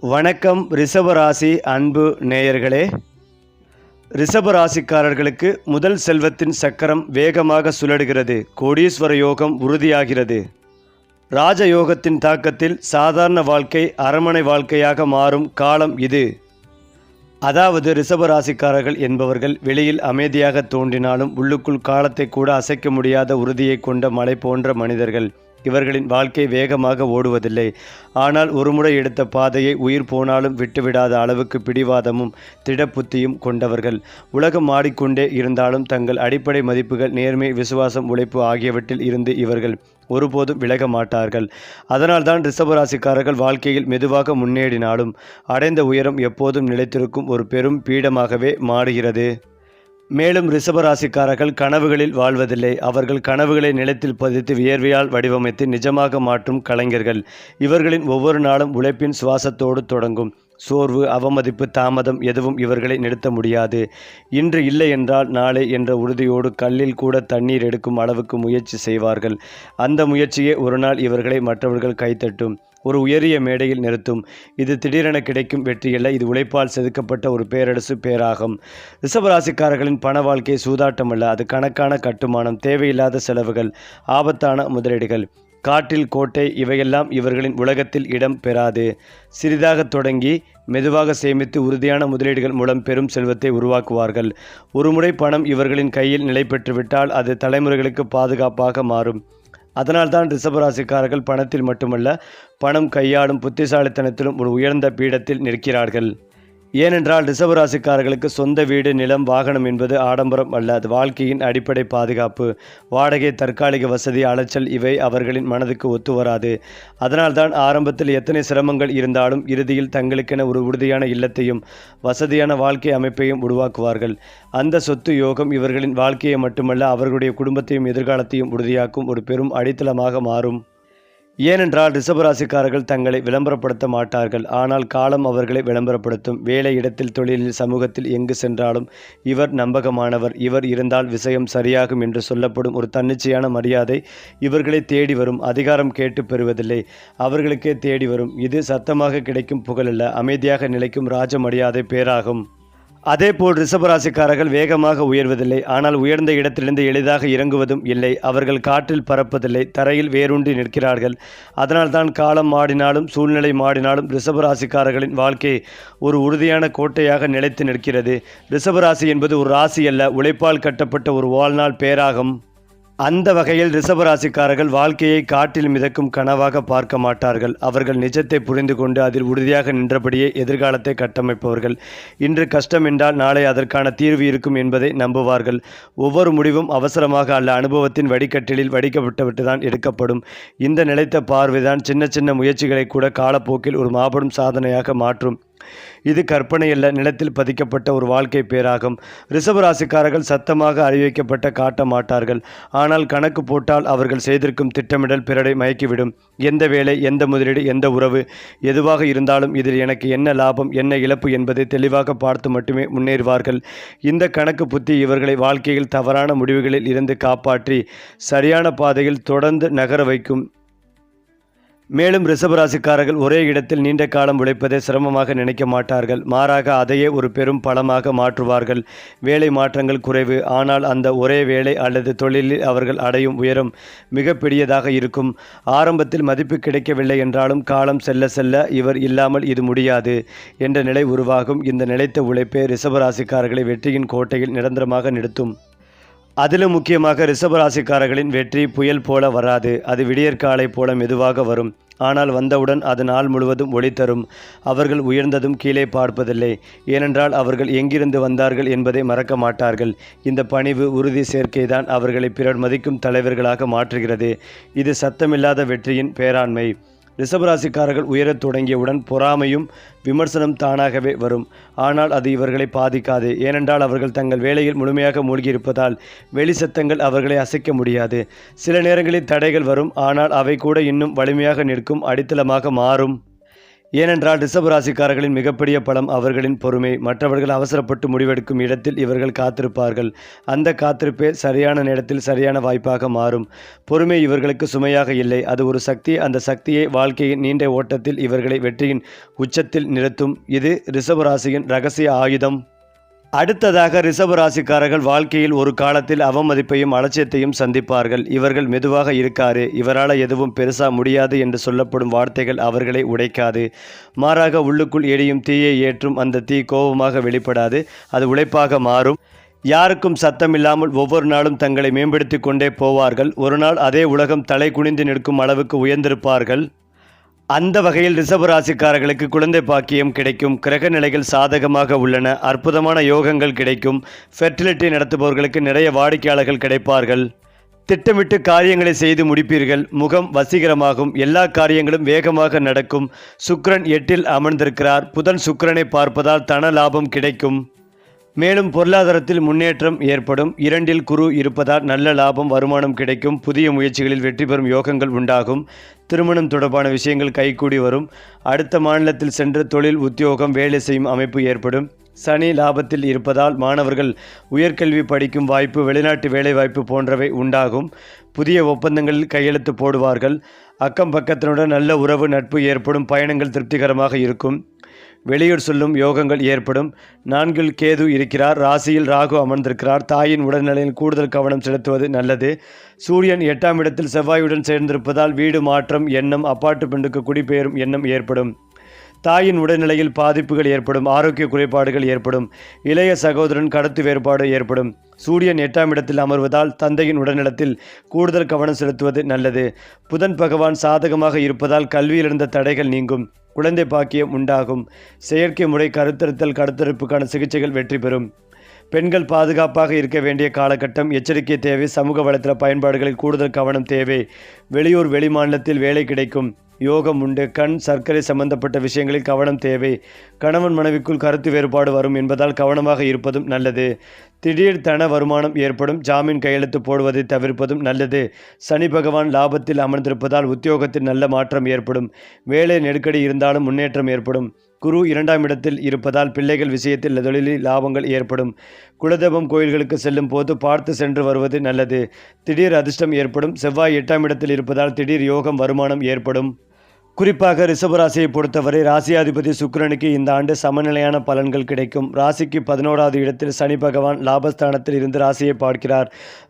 வணக்கம் ரிஷபராசி அன்பு நேயர்களே. ரிஷபராசிக்காரர்களுக்கு முதல் செல்வத்தின் சக்கரம் வேகமாக சுழடுகிறது. கோடீஸ்வர யோகம் உறுதியாகிறது. ராஜயோகத்தின் தாக்கத்தில் சாதாரண வாழ்க்கை அரண்மனை வாழ்க்கையாக மாறும் காலம் இது. அதாவது ரிஷபராசிக்காரர்கள் என்பவர்கள் வெளியில் அமைதியாக தோன்றினாலும் உள்ளுக்குள் காலத்தை கூட அசைக்க முடியாத உறுதியை கொண்ட மலை போன்ற மனிதர்கள். இவர்களின் வாழ்க்கை வேகமாக ஓடுவதில்லை. ஆனால் ஒருமுறை எடுத்த பாதையை உயிர் போனாலும் விட்டுவிடாத அளவுக்கு பிடிவாதமும் திடப்புத்தியும் கொண்டவர்கள். உலகம் ஆடிக்கொண்டே இருந்தாலும் தங்கள் அடிப்படை மதிப்புகள் நேர்மை, விசுவாசம், உழைப்பு ஆகியவற்றில் இருந்து இவர்கள் ஒருபோதும் விலக மாட்டார்கள். அதனால்தான் ரிஷபராசிக்காரர்கள் வாழ்க்கையில் மெதுவாக முன்னேறினாலும் அடைந்த உயரம் எப்போதும் நிலைத்திருக்கும் ஒரு பெரும் பீடமாகவே மாறுகிறது. மேலும் ரிஷபராசிக்காரர்கள் கனவுகளில் வாழ்வதில்லை. அவர்கள் கனவுகளை நிலத்தில் பதித்து வியர்வையால் வடிவமைத்து நிஜமாக மாற்றும் கலைஞர்கள். இவர்களின் ஒவ்வொரு நாளும் உழைப்பின் சுவாசத்தோடு தொடங்கும். சோர்வு, அவமதிப்பு, தாமதம் எதுவும் இவர்களை நிறுத்த முடியாது. இன்று இல்லை என்றால் நாளை என்ற உறுதியோடு கல்லில் கூட தண்ணீர் எடுக்கும் அளவுக்கு முயற்சி செய்வார்கள். அந்த முயற்சியே ஒரு நாள் இவர்களை மற்றவர்கள் கைத்தட்டும், ஒரு உயரிய மேடையில் நிறுத்தும். இது திடீரென கிடைக்கும் வெற்றியல்ல, இது உழைப்பால் செதுக்கப்பட்ட ஒரு பேரரசு பேராகும். ரிஷபராசிக்காரர்களின் பண வாழ்க்கை சூதாட்டம் அல்ல, அது கணக்கான கட்டுமானம், தேவையில்லாத செலவுகள், ஆபத்தான முதலீடுகள். காட்டில் கோட்டை இவையெல்லாம் இவர்களின் உலகத்தில் இடம் பெறாது. சிறிதாக தொடங்கி மெதுவாக சேமித்து உறுதியான முதலீடுகள் மூலம் பெரும் செல்வத்தை உருவாக்குவார்கள். ஒருமுறை பணம் இவர்களின் கையில் நிலை பெற்றுவிட்டால் அது தலைமுறைகளுக்கு பாதுகாப்பாக மாறும். அதனால்தான் ரிஷபராசிக்காரர்கள் பணத்தில் மட்டுமல்ல, பணம் கையாளும் புத்திசாலித்தனத்திலும் ஒரு உயர்ந்த பீடத்தில் நிற்கிறார்கள். ஏனென்றால் ரிஷபராசிக்காரர்களுக்கு சொந்த வீடு, நிலம், வாகனம் என்பது ஆடம்பரம் அல்ல, அது வாழ்க்கையின் அடிப்படை பாதுகாப்பு. வாடகை, தற்காலிக வசதி, அலைச்சல் இவை அவர்களின் மனதுக்கு ஒத்து வராது. அதனால்தான் ஆரம்பத்தில் எத்தனை சிரமங்கள் இருந்தாலும் இறுதியில் தங்களுக்கென ஒரு உறுதியான இல்லத்தையும் வசதியான வாழ்க்கை அமைப்பையும் உருவாக்குவார்கள். அந்த சொத்து யோகம் இவர்களின் வாழ்க்கையை மட்டுமல்ல, அவர்களுடைய குடும்பத்தையும் எதிர்காலத்தையும் உறுதியாக்கும் ஒரு பெரும் அடித்தளமாக மாறும். ஏனென்றால் ரிஷபராசிக்காரர்கள் தங்களை விளம்பரப்படுத்த மாட்டார்கள், ஆனால் காலம் அவர்களை விளம்பரப்படுத்தும். வேலை இடத்தில், தொழிலில், சமூகத்தில் எங்கு சென்றாலும் இவர் நம்பகமானவர், இவர் இருந்தால் விஷயம் சரியாகும் என்று சொல்லப்படும் ஒரு தன்னிச்சையான மரியாதை இவர்களை தேடி வரும். அதிகாரம் கேட்டு பெறுவதில்லை, அவர்களுக்கே தேடி வரும். இது சத்தமாக கிடைக்கும் புகழல்ல, அமைதியாக நிலைக்கும் ராஜ மரியாதை பேராகும். அதேபோல் ரிஷபராசிக்காரர்கள் வேகமாக உயர்வதில்லை, ஆனால் உயர்ந்த இடத்திலிருந்து எளிதாக இறங்குவதும் இல்லை. அவர்கள் காற்றில் பறப்பதில்லை, தரையில் வேரூன்றி நிற்கிறார்கள். அதனால்தான் காலம் மாடினாலும் சூழ்நிலை மாடினாலும் ரிஷபராசிக்காரர்களின் வாழ்க்கை ஒரு உறுதியான கோட்டையாக நிலைத்து நிற்கிறது. ரிஷபராசி என்பது ஒரு ராசி அல்ல, உழைப்பால் கட்டப்பட்ட ஒரு வாழ்நாள் பேராகும். அந்த வகையில் ரிஷபராசிக்காரர்கள் வாழ்க்கையை காட்டில் மிதக்கும் கனவாக பார்க்க மாட்டார்கள். அவர்கள் நிஜத்தை புரிந்து கொண்டு அதில் உறுதியாக நின்றபடியே எதிர்காலத்தை கட்டமைப்பவர்கள். இன்று கஷ்டம் என்றால் நாளை அதற்கான தீர்வு இருக்கும் என்பதை நம்புவார்கள். ஒவ்வொரு முடிவும் அவசரமாக அல்ல, அனுபவத்தின் வடிகட்டிலில் வடிக்கப்பட்டுதான் எடுக்கப்படும். இந்த நிலைத்த பார்வைதான் சின்ன சின்ன முயற்சிகளை கூட காலப்போக்கில் ஒரு மாபெரும் சாதனையாக மாற்றும். இது கற்பனையல்ல, நிலத்தில் பதிக்கப்பட்ட ஒரு வாழ்க்கை பேராகும். ரிஷபராசிக்காரர்கள் சத்தமாக அறிவிக்கப்பட்ட காட்ட மாட்டார்கள், ஆனால் கணக்கு போட்டால் அவர்கள் செய்திருக்கும் திட்டமிடல் பிறரை மயக்கிவிடும். எந்த வேலை, எந்த முதலீடு, எந்த உறவு, எதுவாக இருந்தாலும் இதில் எனக்கு என்ன லாபம், என்ன இழப்பு என்பதை தெளிவாக பார்த்து மட்டுமே முன்னேறுவார்கள். இந்த கணக்கு புத்தி இவர்களை வாழ்க்கையில் தவறான முடிவுகளில் இருந்து காப்பாற்றி சரியான பாதையில் தொடர்ந்து நகர வைக்கும். மேலும் ரிஷபராசிக்காரர்கள் ஒரே இடத்தில் நீண்ட காலம் உழைப்பதை சிரமமாக நினைக்க மாட்டார்கள், மாறாக அதையே ஒரு பெரும் பலமாக மாற்றுவார்கள். வேலை மாற்றங்கள் குறைவு, ஆனால் அந்த ஒரே வேலை அல்லது தொழிலில் அவர்கள் அடையும் உயரம் மிக பெரியதாக இருக்கும். ஆரம்பத்தில் மதிப்பு கிடைக்கவில்லை என்றாலும் காலம் செல்ல செல்ல இவர் இல்லாமல் இது முடியாது என்ற நிலை உருவாகும். இந்த நிலைத்த உழைப்பே ரிஷபராசிக்காரர்களை வெற்றியின் கோட்டையில் நிரந்தரமாக நிறுத்தும். அதிலும் முக்கியமாக ரிஷபராசிக்காரர்களின் வெற்றி புயல் போல வராது, அது விடியற்காலை போல மெதுவாக வரும். ஆனால் வந்தவுடன் அது நாள் முழுவதும் ஒளி தரும். அவர்கள் உயர்ந்ததும் கீழே பார்ப்பதில்லை, ஏனென்றால் அவர்கள் எங்கிருந்து வந்தார்கள் என்பதை மறக்க மாட்டார்கள். இந்த பணிவு, உறுதி சேர்க்கைதான் அவர்களை பிறர் மதிக்கும் தலைவர்களாக மாற்றுகிறது. இது சத்தமில்லாத வெற்றியின் பேராண்மை. ரிஷபராசிக்காரர்கள் உயரத் தொடங்கியவுடன் பொறாமையும் விமர்சனம் தானாகவே வரும். ஆனால் அது இவர்களை பாதிக்காது, ஏனென்றால் அவர்கள் தங்கள் வேலையில் முழுமையாக மூழ்கியிருப்பதால் வெளி சத்தங்கள் அவர்களை அசைக்க முடியாது. சில நேரங்களில் தடைகள் வரும், ஆனால் அவை கூட இன்னும் வலிமையாக நிற்கும் அடித்தளமாக மாறும். ஏனென்றால் ரிஷபராசிக்காரர்களின் மிகப்பெரிய பலம் அவர்களின் பொறுமை. மற்றவர்கள் அவசரப்பட்டு முடிவெடுக்கும் இடத்தில் இவர்கள் காத்திருப்பார்கள். அந்த காத்திருப்பே சரியான நேரத்தில் சரியான வாய்ப்பாக மாறும். பொறுமை இவர்களுக்கு சுமையாக இல்லை, அது ஒரு சக்தி. அந்த சக்தியை வாழ்க்கையின் நீண்ட ஓட்டத்தில் இவர்களை வெற்றியின் உச்சத்தில் நிறுத்தும். இது ரிஷபராசியின் இரகசிய ஆயுதம். அடுத்ததாக ரிஷபராசிக்காரர்கள் வாழ்க்கையில் ஒரு காலத்தில் அவமதிப்பையும் அலட்சியத்தையும் சந்திப்பார்கள். இவர்கள் மெதுவாக இருக்காரு, இவரால் எதுவும் பெருசா முடியாது என்று சொல்லப்படும் வார்த்தைகள் அவர்களை உடைக்காது. மாறாக உள்ளுக்குள் எரியும் தீயை ஏற்றும் அந்த தீ கோபமாக வெளிப்படாது, அது உழைப்பாக மாறும். யாருக்கும் சத்தமில்லாமல் ஒவ்வொரு நாளும் தங்களை மேம்படுத்தி கொண்டே போவார்கள். ஒரு நாள் அதே உலகம் தலை குனிந்து நிற்கும் அளவுக்கு உயர்ந்திருப்பார்கள். அந்த வகையில் ரிஷபராசிக்காரர்களுக்கு குழந்தை பாக்கியம் கிடைக்கும். கிரக நிலைகள் சாதகமாக உள்ளன. அற்புதமான யோகங்கள் கிடைக்கும். ஃபெர்டிலிட்டி நடத்துபவர்களுக்கு நிறைய வாடிக்கையாளர்கள் கிடைப்பார்கள். திட்டமிட்டு காரியங்களை செய்து முடிப்பீர்கள். முகம் வசீகரமாகும். எல்லா காரியங்களும் வேகமாக நடக்கும். சுக்கிரன் 8இல் அமர்ந்திருக்கிறார். புதன் சுக்கிரனை பார்ப்பதால் தன லாபம் கிடைக்கும். மேலும் பொருளாதாரத்தில் முன்னேற்றம் ஏற்படும். 2இல் குரு இருப்பதால் நல்ல லாபம் வருமானம் கிடைக்கும். புதிய முயற்சிகளில் வெற்றி பெறும் யோகங்கள் உண்டாகும். திருமணம் தொடர்பான விஷயங்கள் கைகூடி வரும். அடுத்த மாநிலத்தில் சென்று தொழில் உத்தியோகம் வேலை செய்யும் அமைப்பு ஏற்படும். சனி லாபத்தில் இருப்பதால் மாணவர்கள் உயர்கல்வி படிக்கும் வாய்ப்பு, வெளிநாட்டு வேலை வாய்ப்பு போன்றவை உண்டாகும். புதிய ஒப்பந்தங்களில் கையெழுத்து போடுவார்கள். அக்கம் பக்கத்தினுடன் நல்ல உறவு நட்பு ஏற்படும். பயணங்கள் திருப்திகரமாக இருக்கும். வெளியூர் சொல்லும் யோகங்கள் ஏற்படும். 4இல் கேது இருக்கிறார். ராசியில் ராகு அமர்ந்திருக்கிறார். தாயின் உடல்நிலையில் கூடுதல் கவனம் செலுத்துவது நல்லது. சூரியன் 8ஆம் இடத்தில் செவ்வாயுடன் சேர்ந்திருப்பதால் வீடு மாற்றம் எண்ணம், அப்பார்ட்மெண்ட்டுக்கு குடிபெயரும் எண்ணம் ஏற்படும். தாயின் உடல்நிலையில் பாதிப்புகள் ஏற்படும். ஆரோக்கிய குறைபாடுகள் ஏற்படும். இளைய சகோதரன் கருத்து வேறுபாடு ஏற்படும். சூரியன் 8ஆம் இடத்தில் அமர்வதால் தந்தையின் உடல்நலத்தில் கூடுதல் கவனம் செலுத்துவது நல்லது. புதன் பகவான் சாதகமாக இருப்பதால் கல்வியில் இருந்த தடைகள் நீங்கும். குழந்தை பாக்கியம் உண்டாகும். செயற்கை முறை கருத்தரித்தல் கருத்தரிப்புக்கான சிகிச்சைகள் வெற்றி பெறும். பெண்கள் பாதுகாப்பாக இருக்க வேண்டிய காலகட்டம். எச்சரிக்கை தேவை. சமூக வலைத்தள பயன்பாடுகளில் கூடுதல் கவனம் தேவை. வெளியூர் வெளிமாநிலத்தில் வேலை கிடைக்கும். யோகம் உண்டு. கண் சர்க்கரை சம்பந்தப்பட்ட விஷயங்களில் கவனம் தேவை. கணவன் மனைவிக்குள் கருத்து வேறுபாடு வரும் என்பதால் கவனமாக இருப்பதும் நல்லது. திடீர் தன வருமானம் ஏற்படும். ஜாமீன் கையெழுத்து போடுவதை தவிர்ப்பதும் நல்லது. சனி பகவான் லாபத்தில் அமர்ந்திருப்பதால் உத்தியோகத்தில் நல்ல மாற்றம் ஏற்படும். வேலை நெருக்கடி இருந்தாலும் முன்னேற்றம் ஏற்படும். குரு 2ஆம் இடத்தில் இருப்பதால் பிள்ளைகள் விஷயத்தில் தொழிலில் லாபங்கள் ஏற்படும். குலதெய்வம் கோயில்களுக்கு செல்லும் போது பார்த்து சென்று வருவது நல்லது. திடீர் அதிர்ஷ்டம் ஏற்படும். செவ்வாய் 8ஆம் இடத்தில் இருப்பதால் திடீர் யோகம் வருமானம் ஏற்படும். குறிப்பாக ரிஷபராசியை பொறுத்தவரை ராசியாதிபதி சுக்கிரனுக்கு இந்த ஆண்டு சமநிலையான பலன்கள் கிடைக்கும். ராசிக்கு 11வது இடத்தில் சனி பகவான் லாபஸ்தானத்தில் இருந்து ராசியை பார்க்கிறார்.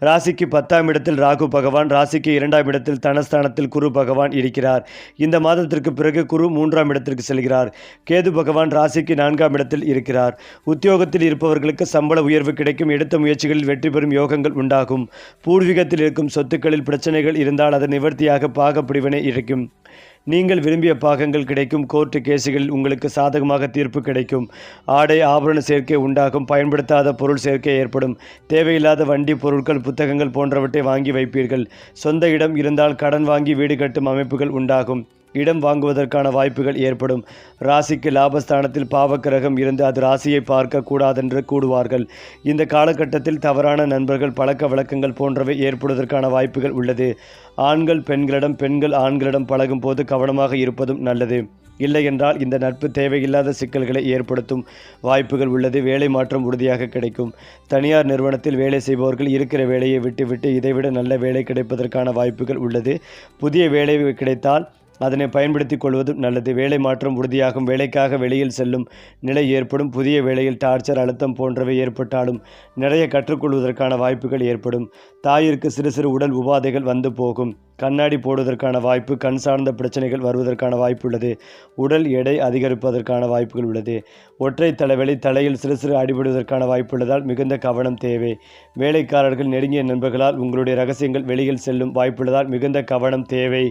ராசிக்கு 10ஆம் இடத்தில் ராகு பகவான், ராசிக்கு 2ஆம் இடத்தில் தனஸ்தானத்தில் குரு பகவான் இருக்கிறார். இந்த மாதத்திற்கு பிறகு குரு 3ஆம் இடத்திற்கு செல்கிறார். கேது பகவான் ராசிக்கு 4ஆம் இடத்தில் இருக்கிறார். உத்தியோகத்தில் இருப்பவர்களுக்கு சம்பள உயர்வு கிடைக்கும். எடுத்த முயற்சிகளில் வெற்றி பெறும் யோகங்கள் உண்டாகும். பூர்வீகத்தில் இருக்கும் சொத்துக்களில் பிரச்சனைகள் இருந்தால் அது நிவர்த்தியாக பாகப்பிரிவினை இருக்கும். நீங்கள் விரும்பிய பாகங்கள் கிடைக்கும். கோர்ட்டு கேசுகளில் உங்களுக்கு சாதகமாக தீர்ப்பு கிடைக்கும். ஆடை ஆபரண சேர்க்கை உண்டாகும். பயன்படுத்தாத பொருள் சேர்க்கை ஏற்படும். தேவையில்லாத வண்டி, பொருட்கள், புத்தகங்கள் போன்றவற்றை வாங்கி வைப்பீர்கள். சொந்த இடம் இருந்தால் கடன் வாங்கி வீடு கட்டும் அமைப்புகள் உண்டாகும். இடம் வாங்குவதற்கான வாய்ப்புகள் ஏற்படும். ராசிக்கு லாபஸ்தானத்தில் பாவக்கிரகம் இருந்து அது ராசியை பார்க்க கூடாதென்று கூடுவார்கள். இந்த காலகட்டத்தில் தவறான நண்பர்கள், பழக்க வழக்கங்கள் போன்றவை ஏற்படுவதற்கான வாய்ப்புகள் உள்ளது. ஆண்கள் பெண்களிடம், பெண்கள் ஆண்களிடம் பழகும் போது கவனமாக இருப்பதும் நல்லது. இல்லையென்றால் இந்த நட்பு தேவையில்லாத சிக்கல்களை ஏற்படுத்தும் வாய்ப்புகள் உள்ளது. வேலை மாற்றம் உறுதியாக கிடைக்கும். தனியார் நிறுவனத்தில் வேலை செய்பவர்கள் இருக்கிற வேலையை விட்டுவிட்டு இதைவிட நல்ல வேலை கிடைப்பதற்கான வாய்ப்புகள் உள்ளது. புதிய வேலை கிடைத்தால் அதனை பயன்படுத்தி கொள்வதும் நல்லது. வேலை மாற்றம் உறுதியாகும். வேலைக்காக வெளியில் செல்லும் நிலை ஏற்படும். புதிய வேலையில் டார்ச்சர், அழுத்தம் போன்றவை ஏற்பட்டாலும் நிறைய கற்றுக்கொள்வதற்கான வாய்ப்புகள் ஏற்படும். தாயிற்கு சிறு சிறு உடல் உபாதைகள் வந்து போகும். கண்ணாடி போடுவதற்கான வாய்ப்பு, கண் சார்ந்த பிரச்சனைகள் வருவதற்கான வாய்ப்பு உள்ளது. உடல் எடை அதிகரிப்பதற்கான வாய்ப்புகள் உள்ளது. ஒற்றை தலைவலி, தலையில் சிறு சிறு அடிபடுவதற்கான வாய்ப்பு உள்ளதால் மிகுந்த கவனம் தேவை. வேலைக்காரர்கள், நெருங்கிய நண்பர்களால் உங்களுடைய ரகசியங்கள் வெளியில் செல்லும் வாய்ப்புள்ளதால் மிகுந்த கவனம் தேவை.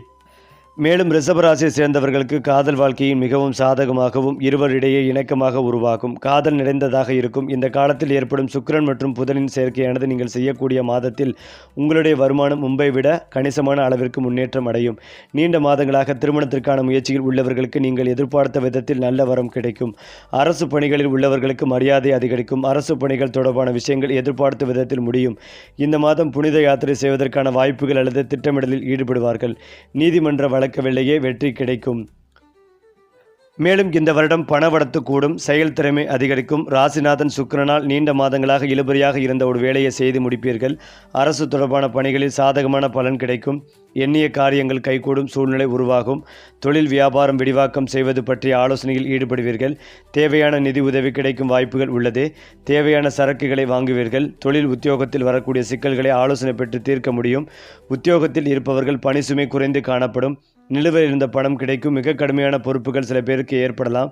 மேலும் ரிஷபராசியை சேர்ந்தவர்களுக்கு காதல் வாழ்க்கையின் மிகவும் சாதகமாகவும் இருவரிடையே இணக்கமாக உருவாகும். காதல் நிறைந்ததாக இருக்கும். இந்த காலத்தில் ஏற்படும் சுக்கிரன் மற்றும் புதனின் சேர்க்கையானது நீங்கள் செய்யக்கூடிய மாதத்தில் உங்களுடைய வருமானம் முன்பை விட கணிசமான அளவிற்கு முன்னேற்றம் அடையும். நீண்ட மாதங்களாக திருமணத்திற்கான முயற்சியில் உள்ளவர்களுக்கு நீங்கள் எதிர்பார்த்த விதத்தில் நல்ல வரம் கிடைக்கும். அரசு பணிகளில் உள்ளவர்களுக்கு மரியாதை அதிகரிக்கும். அரசு பணிகள் தொடர்பான விஷயங்கள் எதிர்பார்த்த விதத்தில் முடியும். இந்த மாதம் புனித யாத்திரை செய்வதற்கான வாய்ப்புகள் அல்லது திட்டமிடலில் ஈடுபடுவார்கள். நீதிமன்ற வழக்கு வெள்ளையே வெற்றி கிடைக்கும். மேலும் இந்த வருடம் பணவரத்து கூடும், செயல்திறமை அதிகரிக்கும். ராசிநாதன் சுக்கிரனால் நீண்ட மாதங்களாக இழுபறியாக இருந்த ஒரு வேலையை செய்து முடிப்பீர்கள். அரசு தொடர்பான பணிகளில் சாதகமான பலன் கிடைக்கும். எண்ணிய காரியங்கள் கைகூடும் சூழ்நிலை உருவாகும். தொழில் வியாபாரம் விரிவாக்கம் செய்வது பற்றிய ஆலோசனையில் ஈடுபடுவீர்கள். தேவையான நிதி உதவி கிடைக்கும் வாய்ப்புகள் உள்ளது. தேவையான சரக்குகளை வாங்குவீர்கள். தொழில் உத்தியோகத்தில் வரக்கூடிய சிக்கல்களை ஆலோசனை பெற்று தீர்க்க முடியும். உத்தியோகத்தில் இருப்பவர்கள் பணி சுமை குறைந்து காணப்படும். நிலுவையில் இருந்த பணம் கிடைக்கும். மிக கடுமையான பொறுப்புகள் சில பேருக்கு ஏற்படலாம்.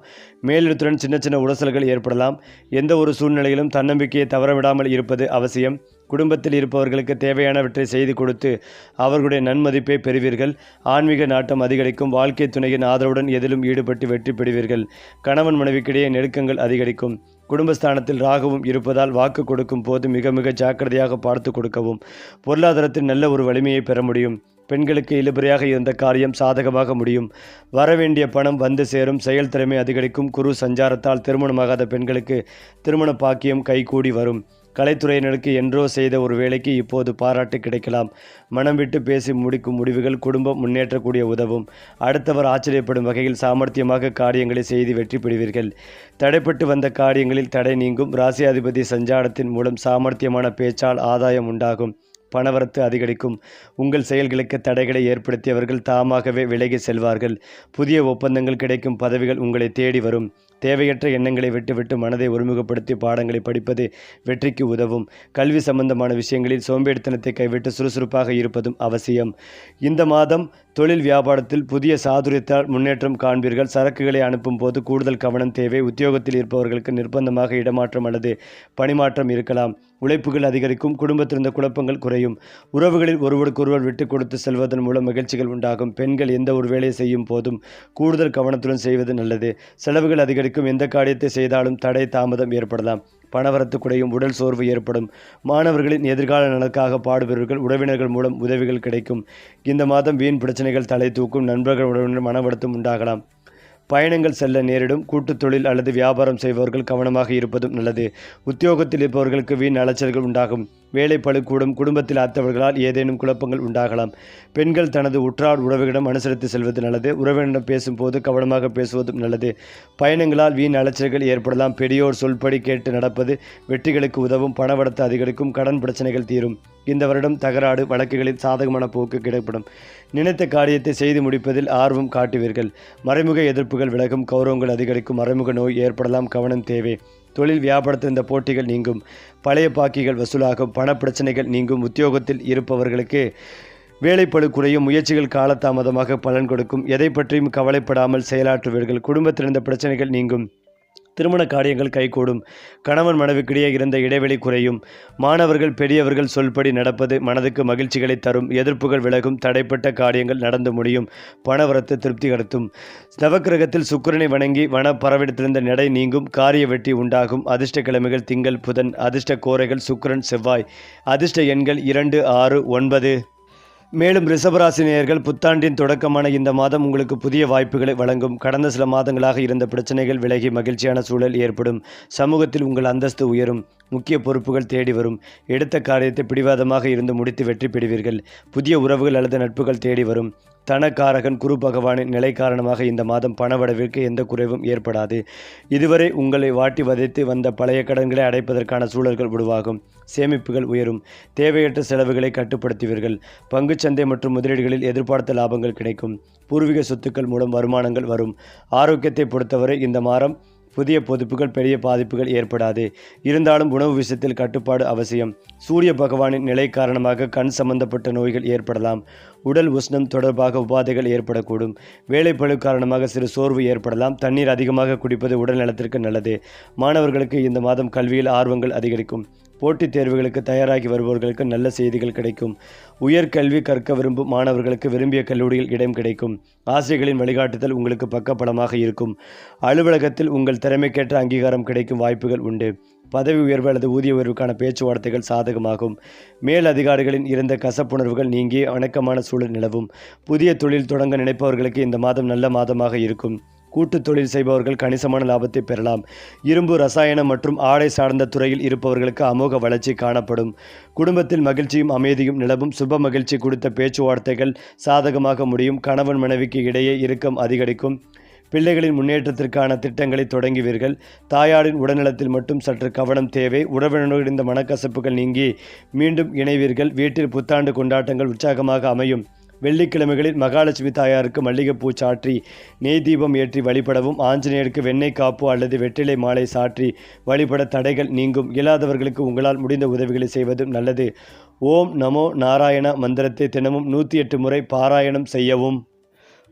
மேலிடத்துடன் சின்ன சின்ன உரசல்கள் ஏற்படலாம். எந்த ஒரு சூழ்நிலையிலும் தன்னம்பிக்கையை தவறவிடாமல் இருப்பது அவசியம். குடும்பத்தில் இருப்பவர்களுக்கு தேவையானவற்றை செய்து கொடுத்து அவர்களுடைய நன்மதிப்பை பெறுவீர்கள். ஆன்மீக நாட்டம் அதிகரிக்கும். வாழ்க்கை துணையின் ஆதரவுடன் எதிலும் ஈடுபட்டு வெற்றி பெறுவீர்கள். கணவன் மனைவிக்கிடையே நெருக்கங்கள் அதிகரிக்கும். குடும்பஸ்தானத்தில் ராகுவும் இருப்பதால் வாக்கு கொடுக்கும் போது மிக மிக ஜாக்கிரதையாக பார்த்து கொடுக்கவும். பொருளாதாரத்தில் நல்ல ஒரு வலிமையை பெற முடியும். பெண்களுக்கு இழுபறியாக இருந்த காரியம் சாதகமாக முடியும். வரவேண்டிய பணம் வந்து சேரும். செயல்திறமை அதிகரிக்கும். குரு சஞ்சாரத்தால் திருமணமாகாத பெண்களுக்கு திருமண பாக்கியம் கைகூடி வரும். கலைத்துறையினருக்கு என்றோ செய்த ஒரு வேலைக்கு இப்போது பாராட்டு கிடைக்கலாம். மனம் விட்டு பேசி முடிக்கும் முடிவுகள் குடும்பம் முன்னேற்றக்கூடிய உதவும். அடுத்தவர் ஆச்சரியப்படும் வகையில் சாமர்த்தியமாக காரியங்களை செய்து வெற்றி பெறுவீர்கள். தடைப்பட்டு வந்த காரியங்களில் தடை நீங்கும். ராசியாதிபதி சஞ்சாரத்தின் மூலம் சாமர்த்தியமான பேச்சால் ஆதாயம் உண்டாகும். பணவரத்து அதிகரிக்கும். உங்கள் செயல்களுக்கு தடைகளை ஏற்படுத்தியவர்கள் தாமாகவே விலகி செல்வார்கள். புதிய ஒப்பந்தங்கள் கிடைக்கும். பதவிகள் உங்களை தேடி வரும். தேவையற்ற எண்ணங்களை விட்டுவிட்டு மனதை ஒருமுகப்படுத்தி பாடங்களை படிப்பது வெற்றிக்கு உதவும். கல்வி சம்பந்தமான விஷயங்களில் சோம்பேறித்தனத்தை கைவிட்டு சுறுசுறுப்பாக இருப்பதும் அவசியம். இந்த மாதம் தொழில் வியாபாரத்தில் புதிய சாதுரியத்தால் முன்னேற்றம் காண்பீர்கள். சரக்குகளை அனுப்பும் போது கூடுதல் கவனம் தேவை. உத்தியோகத்தில் இருப்பவர்களுக்கு நிர்பந்தமாக இடமாற்றம் அல்லது பணிமாற்றம் இருக்கலாம். உழைப்புகள் அதிகரிக்கும். குடும்பத்திலிருந்த குழப்பங்கள் குறையும். உறவுகளில் ஒருவருக்கொருவர் விட்டு கொடுத்து செல்வதன் மூலம் மகிழ்ச்சிகள் உண்டாகும். பெண்கள் எந்த ஒரு வேலையை செய்யும் போதும் கூடுதல் கவனத்துடன் செய்வது நல்லது. செலவுகள் அதிகரிக்கும். எந்த காரியத்தை செய்தாலும் தடை தாமதம் ஏற்படலாம். பணவரத்து குறையும். உடல் சோர்வு ஏற்படும். மாணவர்களின் எதிர்கால நலனுக்காக பாடுபவர்கள். உறவினர்கள் மூலம் உதவிகள் கிடைக்கும். இந்த மாதம் வீண் பிரச்சனைகள் தலை தூக்கும். நண்பர்கள் உறவினர் மனவருத்தம் உண்டாகலாம். பயணங்கள் செல்ல நேரிடும். கூட்டுத் தொழில் அல்லது வியாபாரம் செய்பவர்கள் கவனமாக இருப்பதும் நல்லது. உத்தியோகத்தில் இருப்பவர்களுக்கு வீண் அலைச்சல்கள் உண்டாகும். வேலை பளு கூடும். குடும்பத்தில் அத்தவர்களால் ஏதேனும் குழப்பங்கள் உண்டாகலாம். பெண்கள் தனது உற்றார் உறவுகளிடம் அனுசரித்து செல்வது நல்லது. உறவினரிடம் பேசும்போது கவனமாக பேசுவதும் நல்லது. பயணங்களால் வீண் அலைச்சல்கள் ஏற்படலாம். பெரியோர் சொல்படி கேட்டு நடப்பது வெற்றிகளுக்கு உதவும். பணவரத்து அதிகரிக்கும். கடன் பிரச்சனைகள் தீரும். இந்த வருடம் தகராறு வழக்குகளில் சாதகமான போக்கு கிடைப்படும். நினைத்த காரியத்தை செய்து முடிப்பதில் ஆர்வம் காட்டுவீர்கள். மறைமுக எதிர்ப்புகள் விலகும். கௌரவங்கள் அதிகரிக்கும். மறைமுக நோய் ஏற்படலாம். கவனம் தேவை. தொழில் வியாபாரத்தில் இந்த போட்டிகள் நீங்கும். பழைய பாக்கிகள் வசூலாகும். பணப்பிரச்சனைகள் நீங்கும். உத்தியோகத்தில் இருப்பவர்களுக்கு வேலைப்பளு குறையும். முயற்சிகள் காலதாமதமாக பலன் கொடுக்கும். எதை பற்றியும் கவலைப்படாமல் செயலாற்றுவீர்கள். குடும்பத்தில் இருந்த பிரச்சனைகள் நீங்கும். திருமண காரியங்கள் கைகூடும். கணவன் மனைவிக்கிடையே இருந்த இடைவெளி குறையும். மாணவர்கள் பெரியவர்கள் சொல்படி நடப்பது மனதுக்கு மகிழ்ச்சிகளை தரும். எதிர்ப்புகள் விலகும். தடைப்பட்ட காரியங்கள் நடந்து முடியும். பணவரத்து திருப்தி கடத்தும். நவக்கிரகத்தில் சுக்கிரனை வணங்கி வன பரவிடத்திலிருந்த நடை நீங்கும். காரிய வெற்றி உண்டாகும். அதிர்ஷ்ட கிழமைகள் திங்கள் புதன். அதிர்ஷ்ட கோரைகள் சுக்கிரன் செவ்வாய். அதிர்ஷ்ட எண்கள் 2, 6, 9. மேலும் ரிஷபராசினியர்கள் புத்தாண்டின் தொடக்கமான இந்த மாதம் உங்களுக்கு புதிய வாய்ப்புகளை வழங்கும். கடந்த சில மாதங்களாக இருந்த பிரச்சனைகள் விலகி மகிழ்ச்சியான சூழல் ஏற்படும். சமூகத்தில் உங்கள் அந்தஸ்து உயரும். முக்கிய பொறுப்புகள் தேடி வரும். எடுத்த காரியத்தை பிடிவாதமாக இருந்து முடித்து வெற்றி பெறுவீர்கள். புதிய உறவுகள் அல்லது நட்புகள் தேடி வரும். தனக்காரகன் குரு பகவானின் நிலை காரணமாக இந்த மாதம் பணவரவிற்கு எந்த குறைவும் ஏற்படாது. இதுவரை உங்களை வாட்டி வதைத்து வந்த பழைய கடன்களை அடைப்பதற்கான சூழல்கள் உருவாகும். சேமிப்புகள் உயரும். தேவையற்ற செலவுகளை கட்டுப்படுத்துவீர்கள். பங்குச்சந்தை மற்றும் முதலீடுகளில் எதிர்பார்த்த லாபங்கள் கிடைக்கும். பூர்வீக சொத்துக்கள் மூலம் வருமானங்கள் வரும். ஆரோக்கியத்தை பொறுத்தவரை இந்த மாதம் புதிய பொதுப்புகள் பெரிய பாதிப்புகள் ஏற்படாது. இருந்தாலும் உணவு விஷயத்தில் கட்டுப்பாடு அவசியம். சூரிய பகவானின் நிலை காரணமாக கண் சம்பந்தப்பட்ட நோய்கள் ஏற்படலாம். உடல் உஷ்ணம் தொடர்பாக உபாதைகள் ஏற்படக்கூடும். வேலைப்பளு காரணமாக சிறு சோர்வு ஏற்படலாம். தண்ணீர் அதிகமாக குடிப்பது உடல் நலத்திற்கு நல்லது. மாணவர்களுக்கு இந்த மாதம் கல்வியில் ஆர்வங்கள் அதிகரிக்கும். போட்டித் தேர்வுகளுக்கு தயாராகி வருபவர்களுக்கு நல்ல செய்திகள் கிடைக்கும். உயர்கல்வி கற்க விரும்பும் மாணவர்களுக்கு விரும்பிய கல்லூரியில் இடம் கிடைக்கும். ஆசிரியர்களின் வழிகாட்டுதல் உங்களுக்கு பக்கபலமாக இருக்கும். அலுவலகத்தில் உங்கள் திறமைக்கேற்ற அங்கீகாரம் கிடைக்கும் வாய்ப்புகள் உண்டு. பதவி உயர்வு அல்லது ஊதிய உயர்வுக்கான பேச்சுவார்த்தைகள் சாதகமாகும். மேல் அதிகாரிகளின் இருந்த கசப்புணர்வுகள் நீங்கி அணக்கமான சூழல் நிலவும். புதிய தொழில் தொடங்க நினைப்பவர்களுக்கு இந்த மாதம் நல்ல மாதமாக இருக்கும். கூட்டு தொழில் செய்பவர்கள் கணிசமான லாபத்தை பெறலாம். இரும்பு, ரசாயனம் மற்றும் ஆடை சார்ந்த துறையில் இருப்பவர்களுக்கு அமோக வளர்ச்சி காணப்படும். குடும்பத்தில் மகிழ்ச்சியும் அமைதியும் நிலவும். சுப மகிழ்ச்சி கொடுத்த பேச்சுவார்த்தைகள் சாதகமாக முடியும். கணவன் மனைவிக்கு இடையே இறுக்கம் அதிகரிக்கும். பிள்ளைகளின் முன்னேற்றத்திற்கான திட்டங்களை தொடங்குவீர்கள். தாயாரின் உடல்நலத்தில் மட்டும் சற்று கவனம் தேவை. உறவினர்களுடன் இந்த மனக்கசப்புகள் நீங்கி மீண்டும் இணைவீர்கள். வீட்டில் புத்தாண்டு கொண்டாட்டங்கள் உற்சாகமாக அமையும். வெள்ளிக்கிழமைகளில் மகாலட்சுமி தாயாருக்கு மல்லிகைப்பூ சாற்றி நெய் தீபம் ஏற்றி வழிபடவும், ஆஞ்சநேயருக்கு வெண்ணெய் காப்பு அல்லது வெற்றிலை மாலை சாற்றி வழிபட தடைகள் நீங்கும். இயலாதவர்களுக்கு உங்களால் முடிந்த உதவிகளை செய்வதும் நல்லது. ஓம் நமோ நாராயண மந்திரத்தை தினமும் 108 முறை பாராயணம் செய்யவும்.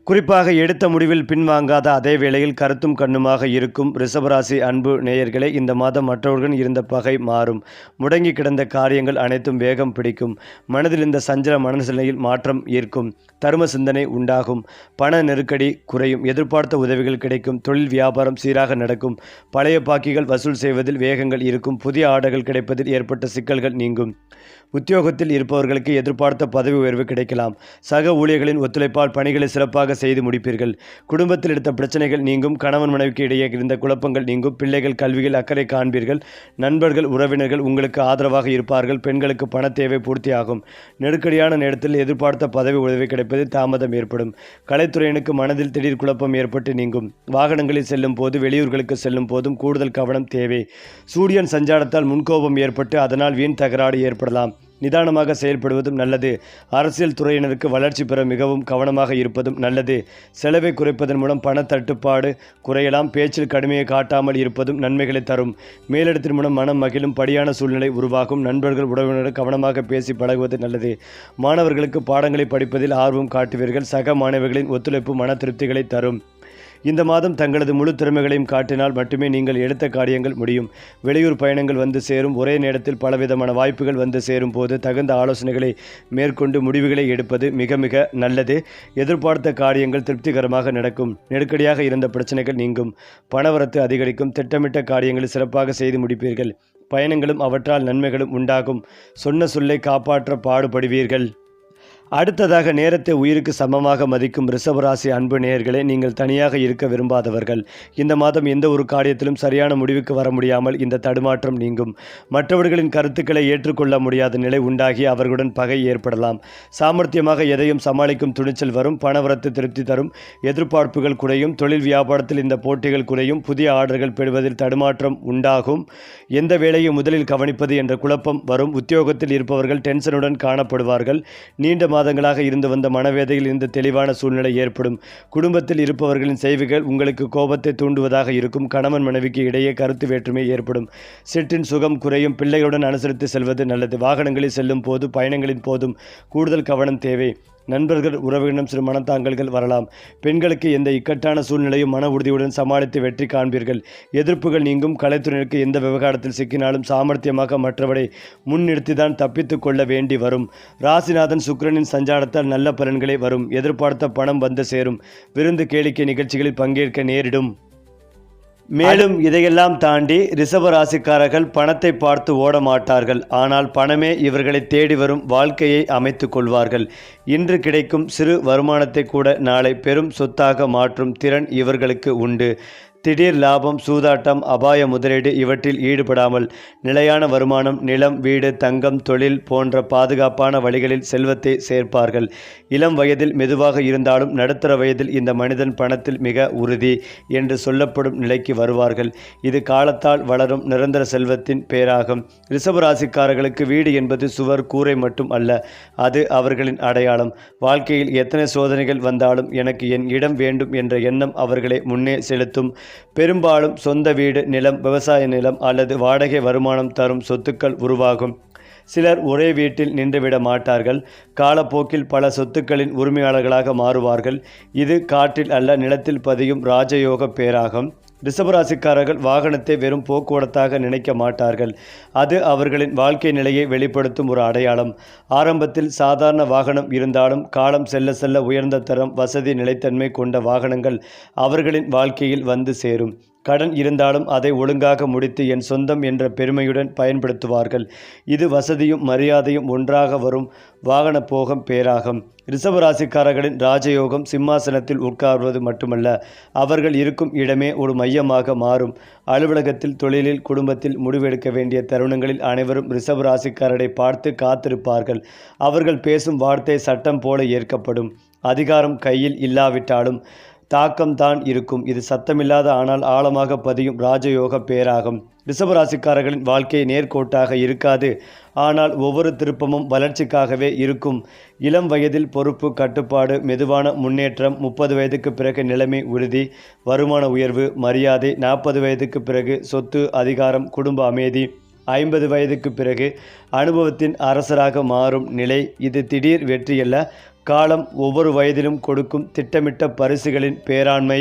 குறிப்பாக எடுத்த முடிவில் பின்வாங்காத அதே வேளையில் கருத்தும் கண்ணுமாக இருக்கும் ரிஷபராசி அன்பு நேயர்களே, இந்த மாதம் மற்றவர்களுடன் இருந்த பகை மாறும். முடங்கி கிடந்த காரியங்கள் அனைத்தும் வேகம் பிடிக்கும். மனதில் இந்த சஞ்சல மனநிலையில் மாற்றம் ஈர்க்கும். தர்ம சிந்தனை உண்டாகும். பண நெருக்கடி குறையும். எதிர்பார்த்த உதவிகள் கிடைக்கும். தொழில் வியாபாரம் சீராக நடக்கும். பழைய பாக்கிகள் வசூல் செய்வதில் வேகங்கள் இருக்கும். புதிய ஆர்டர்கள் கிடைப்பதில் ஏற்பட்ட சிக்கல்கள் நீங்கும். உத்தியோகத்தில் இருப்பவர்களுக்கு எதிர்பார்த்த பதவி உயர்வு கிடைக்கலாம். சக ஊழியர்களின் ஒத்துழைப்பால் பணிகளை சிறப்பாக செய்து முடிப்பீர்கள். குடும்பத்தில் எடுத்த பிரச்சனைகள் நீங்கும். கணவன் மனைவிக்கு இடையே இருந்த குழப்பங்கள் நீங்கும். பிள்ளைகள் கல்வியில் அக்கறை காண்பீர்கள். நண்பர்கள் உறவினர்கள் உங்களுக்கு ஆதரவாக இருப்பார்கள். பெண்களுக்கு பண தேவை பூர்த்தியாகும். நெருக்கடியான நேரத்தில் எதிர்பார்த்த பதவி உதவி கிடைப்பதில் தாமதம் ஏற்படும். கலைத்துறையினுக்கு மனதில் திடீர் குழப்பம் ஏற்பட்டு நீங்கும். வாகனங்களில் செல்லும் போது, வெளியூர்களுக்கு செல்லும் போதும் கூடுதல் கவனம் தேவை. சூரியன் சஞ்சாரத்தால் முன்கோபம் ஏற்பட்டு அதனால் வீண் தகராறு ஏற்படலாம். நிதானமாக செயல்படுவதும் நல்லது. அரசியல் துறையினருக்கு வளர்ச்சி பெற மிகவும் கவனமாக இருப்பதும் நல்லது. செலவை குறைப்பதன் மூலம் பண தட்டுப்பாடு குறையலாம். பேச்சில் கடுமையை காட்டாமல் இருப்பதும் நன்மைகளை தரும். மேலிடத்தின் மூலம் மனம் மகிழும் படியான சூழ்நிலை உருவாகும். நண்பர்கள் உறவினர்கள் கவனமாக பேசி பழகுவது நல்லது. மாணவர்களுக்கு பாடங்களை படிப்பதில் ஆர்வம் காட்டுவீர்கள். சக மாணவர்களின் ஒத்துழைப்பு மன திருப்திகளை தரும். இந்த மாதம் தங்களது முழு திறமைகளையும் காட்டினால் மட்டுமே நீங்கள் எடுத்த காரியங்கள் முடியும். வெளியூர் பயணங்கள் வந்து சேரும். ஒரே நேரத்தில் பலவிதமான வாய்ப்புகள் வந்து சேரும் போது தகுந்த ஆலோசனைகளை மேற்கொண்டு முடிவுகளை எடுப்பது மிக மிக நல்லது. எதிர்பார்த்த காரியங்கள் திருப்திகரமாக நடக்கும். நெருக்கடியாக இருந்த பிரச்சனைகள் நீங்கும். பணவரத்து அதிகரிக்கும். திட்டமிட்ட காரியங்களை சிறப்பாக செய்து முடிப்பீர்கள். பயணங்களும் அவற்றால் நன்மைகளும் உண்டாகும். சொன்ன சொல்லை காப்பாற்ற பாடுபடுவீர்கள். அடுத்ததாக, நேரத்தை உயிருக்கு சமமாக மதிக்கும் ரிஷபராசி அன்பு நேயர்களே, நீங்கள் தனியாக இருக்க விரும்பாதவர்கள். இந்த மாதம் எந்த ஒரு காரியத்திலும் சரியான முடிவுக்கு வர முடியாமல் இந்த தடுமாற்றம் நீங்கும். மற்றவர்களின் கருத்துக்களை ஏற்றுக்கொள்ள முடியாத நிலை உண்டாகி அவர்களுடன் பகை ஏற்படலாம். சாமர்த்தியமாக எதையும் சமாளிக்கும் துணிச்சல் வரும். பணவரத்து திருப்தி தரும். எதிர்பார்ப்புகள் குறையும். தொழில் வியாபாரத்தில் இந்த போட்டிகள் குறையும். புதிய ஆர்டர்கள் பெறுவதில் தடுமாற்றம் உண்டாகும். எந்த வேலையை முதலில் கவனிப்பது என்ற குழப்பம் வரும். உத்தியோகத்தில் இருப்பவர்கள் டென்ஷனுடன் காணப்படுவார்கள். நீண்ட மாதங்களாக இருந்து வந்த மனவேதையில் இருந்து தெளிவான சூழ்நிலை ஏற்படும். குடும்பத்தில் இருப்பவர்களின் செய்திகள் உங்களுக்கு கோபத்தை தூண்டுவதாக இருக்கும். கணவன் மனைவிக்கு இடையே கருத்து வேற்றுமை ஏற்படும். சிற்றின் சுகம் குறையும். பிள்ளைகளுடன் அனுசரித்து செல்வது நல்லது. வாகனங்களில் செல்லும் போது, பயணங்களின் போதும் கூடுதல் கவனம் தேவை. நண்பர்கள் உறவினம் சிறு மனத்தாங்கல்கள் வரலாம். பெண்களுக்கு எந்த இக்கட்டான சூழ்நிலையும் மன உறுதியுடன் சமாளித்து வெற்றி காண்பீர்கள். எதிர்ப்புகள் நீங்கும். கலைத்துறையினருக்கு எந்த விவகாரத்தில் சிக்கினாலும் சாமர்த்தியமாக மற்றவரை முன்னிறுத்திதான் தப்பித்து கொள்ள வேண்டி வரும். ராசிநாதன் சுக்கிரனின் சஞ்சாரத்தால் நல்ல பலன்களை வரும். எதிர்பார்த்த பணம் வந்து சேரும். விருந்து கேளிக்கை நிகழ்ச்சிகளில் பங்கேற்க நேரிடும். மேலும் இதையெல்லாம் தாண்டி ரிஷபராசிக்காரர்கள் பணத்தை பார்த்து ஓட மாட்டார்கள். ஆனால் பணமே இவர்களை தேடி வரும் வாழ்க்கையை அமைத்து கொள்வார்கள். இன்று கிடைக்கும் சிறு வருமானத்தை கூட நாளை பெரும் சொத்தாக மாற்றும் திறன் இவர்களுக்கு உண்டு. திடீர் லாபம், சூதாட்டம், அபாய முதலீடு இவற்றில் ஈடுபடாமல் நிலையான வருமானம், நிலம், வீடு, தங்கம், தொழில் போன்ற பாதுகாப்பான வழிகளில் செல்வத்தை சேர்ப்பார்கள். இளம் வயதில் மெதுவாக இருந்தாலும் நடுத்தர வயதில் இந்த மனிதன் பணத்தில் மிக உறுதி என்று சொல்லப்படும் நிலைக்கு வருவார்கள். இது காலத்தால் வளரும் நிரந்தர செல்வத்தின் பேராகும். ரிஷபராசிக்காரர்களுக்கு வீடு என்பது சுவர், கூரை மட்டும் அல்ல. அது அவர்களின் அடையாளம். வாழ்க்கையில் எத்தனை சோதனைகள் வந்தாலும் எனக்கு என் இடம் வேண்டும் என்ற எண்ணம் அவர்களை முன்னே செலுத்தும். பெரும்பாலும் சொந்த வீடு, நிலம், விவசாய நிலம் அல்லது வாடகை வருமானம் தரும் சொத்துக்கள் உருவாகும். சிலர் ஒரே வீட்டில் நின்றுவிட மாட்டார்கள். காலப்போக்கில் பல சொத்துக்களின் உரிமையாளர்களாக மாறுவார்கள். இது காற்றில் அல்ல, நிலத்தில் பதியும் ராஜயோக பேராகும். ரிஷபராசிக்காரர்கள் வாகனத்தை வெறும் போக்குவரத்தாக நினைக்க மாட்டார்கள். அது அவர்களின் வாழ்க்கை நிலையை வெளிப்படுத்தும் ஒரு அடையாளம். ஆரம்பத்தில் சாதாரண வாகனம் இருந்தாலும் காலம் செல்ல செல்ல உயர்ந்த தரம், வசதி, நிலைத்தன்மை கொண்ட வாகனங்கள் அவர்களின் வாழ்க்கையில் வந்து சேரும். கடன் இருந்தாலும் அதை ஒழுங்காக முடித்து என் சொந்தம் என்ற பெருமையுடன் பயன்படுத்துவார்கள். இது வசதியும் மரியாதையும் ஒன்றாக வரும் வாகன போகம் பேராகும். ரிஷபராசிக்காரர்களின் ராஜயோகம் சிம்மாசனத்தில் உட்கார்வது மட்டுமல்ல, அவர்கள் இருக்கும் இடமே ஒரு மையமாக மாறும். அலுவலகத்தில், தொழிலில், குடும்பத்தில் முடிவெடுக்க வேண்டிய தருணங்களில் அனைவரும் ரிஷபராசிக்காரரை பார்த்து காத்திருப்பார்கள். அவர்கள் பேசும் வார்த்தை சட்டம் போல ஏற்கப்படும். அதிகாரம் கையில் இல்லாவிட்டாலும் தாக்கம்தான் இருக்கும். இது சத்தமில்லாத ஆனால் ஆழமாக பதியும் ராஜயோக பேராகும். ரிஷபராசிக்காரர்களின் வாழ்க்கை நேர்கோட்டாக இருக்காது. ஆனால் ஒவ்வொரு திருப்பமும் வளர்ச்சிக்காகவே இருக்கும். இளம் வயதில் பொறுப்பு, கட்டுப்பாடு, மெதுவான முன்னேற்றம். 30 வயதுக்கு பிறகு நிலைமை உறுதி, வருமான உயர்வு, மரியாதை. 40 வயதுக்கு பிறகு சொத்து, அதிகாரம், குடும்ப அமைதி. 50 வயதுக்கு பிறகு அனுபவத்தின் அரசராக மாறும் நிலை. இது திடீர் வெற்றியல்ல, காலம் ஒவ்வொரு வயதிலும் கொடுக்கும் திட்டமிட்ட பரிசுகளின் பேராண்மை.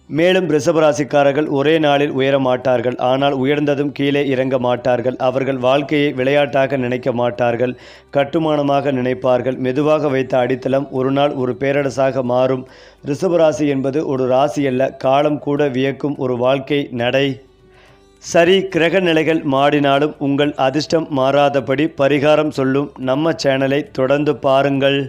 மேலும் ரிஷபராசிக்காரர்கள் ஒரே நாளில் உயர மாட்டார்கள். ஆனால் உயர்ந்ததும் கீழே இறங்க மாட்டார்கள். அவர்கள் வாழ்க்கையை விளையாட்டாக நினைக்க மாட்டார்கள், கட்டுமானமாக நினைப்பார்கள். மெதுவாக வைத்த அடித்தளம் ஒரு நாள் ஒரு பேரரசாக மாறும். ரிஷபராசி என்பது ஒரு ராசி அல்ல, காலம் கூட வியக்கும் ஒரு வாழ்க்கை நடை. சரி, கிரக நிலைகள் மாறினாலும் உங்கள் அதிர்ஷ்டம் மாறாதபடி பரிகாரம் சொல்லும் நம்ம சேனலை தொடர்ந்து பாருங்கள்.